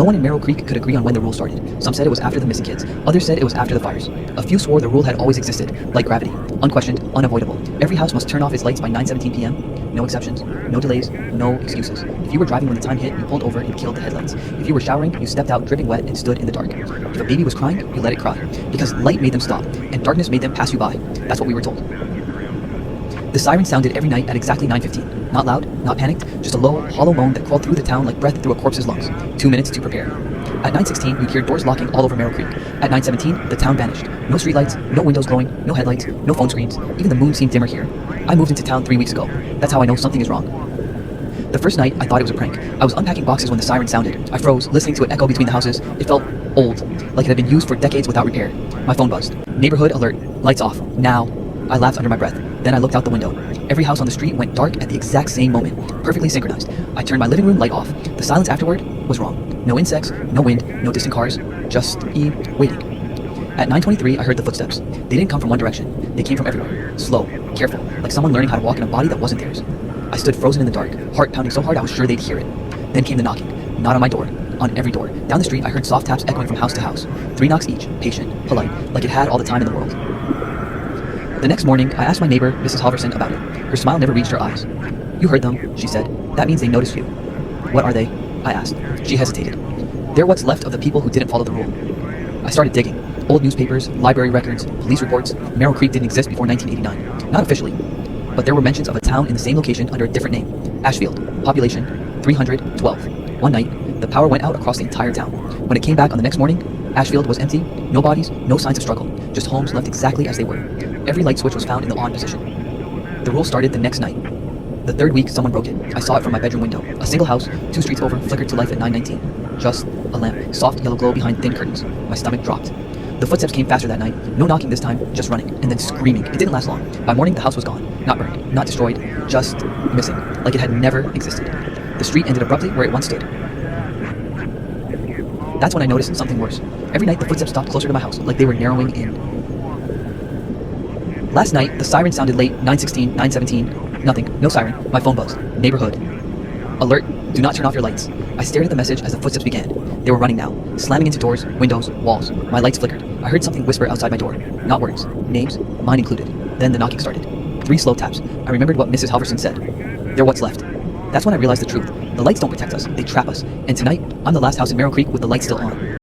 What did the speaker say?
No one in Merrill Creek could agree on when the rule started. Some said it was after the missing kids. Others said it was after the fires. A few swore the rule had always existed, like gravity. Unquestioned, unavoidable. Every house must turn off its lights by 9:17 p.m. No exceptions, no delays, no excuses. If you were driving when the time hit, you pulled over and killed the headlights. If you were showering, you stepped out dripping wet and stood in the dark. If a baby was crying, you let it cry. Because light made them stop, and darkness made them pass you by. That's what we were told. The siren sounded every night at exactly 9:15. Not loud, not panicked, just a low, hollow moan that crawled through the town like breath through a corpse's lungs. 2 minutes to prepare. At 9:16, you'd hear doors locking all over Merrill Creek. At 9:17, the town vanished. No streetlights, no windows glowing, no headlights, no phone screens. Even the moon seemed dimmer here. I moved into town 3 weeks ago. That's how I know something is wrong. The first night, I thought it was a prank. I was unpacking boxes when the siren sounded. I froze, listening to it echo between the houses. It felt old, like it had been used for decades without repair. My phone buzzed. Neighborhood alert. Lights off. Now. I laughed under my breath. Then I looked out the window. Every house on the street went dark at the exact same moment, perfectly synchronized. I turned my living room light off. The silence afterward was wrong. No insects, no wind, no distant cars, just waiting. At 9:23, I heard the footsteps. They didn't come from one direction. They came from everywhere. Slow, careful, like someone learning how to walk in a body that wasn't theirs. I stood frozen in the dark, heart pounding so hard I was sure they'd hear it. Then came the knocking. Not on my door, on every door. Down the street, I heard soft taps echoing from house to house. 3 knocks each, patient, polite, like it had all the time in the world. The next morning, I asked my neighbor, Mrs. Halverson, about it. Her smile never reached her eyes. "You heard them," she said. "That means they noticed you." "What are they?" I asked. She hesitated. "They're what's left of the people who didn't follow the rule." I started digging. Old newspapers, library records, police reports. Merrill Creek didn't exist before 1989. Not officially. But there were mentions of a town in the same location under a different name. Ashfield. Population 312. One night, the power went out across the entire town. When it came back on the next morning, Ashfield was empty, no bodies, no signs of struggle, just homes left exactly as they were. Every light switch was found in the on position. The rule started the next night. The third week, someone broke it. I saw it from my bedroom window. A single house, 2 streets over, flickered to life at 9:19. Just a lamp, soft yellow glow behind thin curtains. My stomach dropped. The footsteps came faster that night. No knocking this time, just running, and then screaming. It didn't last long. By morning, the house was gone. Not burned, not destroyed, just missing, like it had never existed. The street ended abruptly where it once stood. That's when I noticed something worse. Every night, the footsteps stopped closer to my house, like they were narrowing in. Last night, the siren sounded late, 9:16, 9:17. Nothing, no siren. My phone buzzed. Neighborhood. Alert, do not turn off your lights. I stared at the message as the footsteps began. They were running now, slamming into doors, windows, walls. My lights flickered. I heard something whisper outside my door. Not words, names, mine included. Then the knocking started. 3 slow taps. I remembered what Mrs. Halverson said. They're what's left. That's when I realized the truth. The lights don't protect us, they trap us. And tonight, I'm the last house in Merrill Creek with the lights still on.